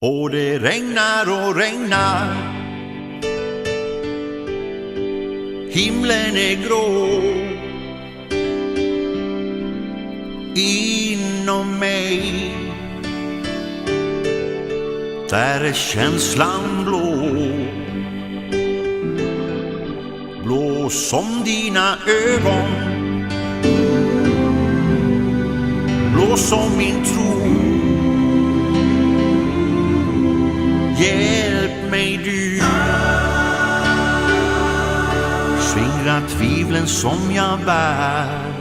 Och det regnar och regnar. Himlen är grå. Inom mig där är känslan blå. Blå som dina ögon. Blå som min tro. Hjälp mig du. Skingra tvivlen som jag bär.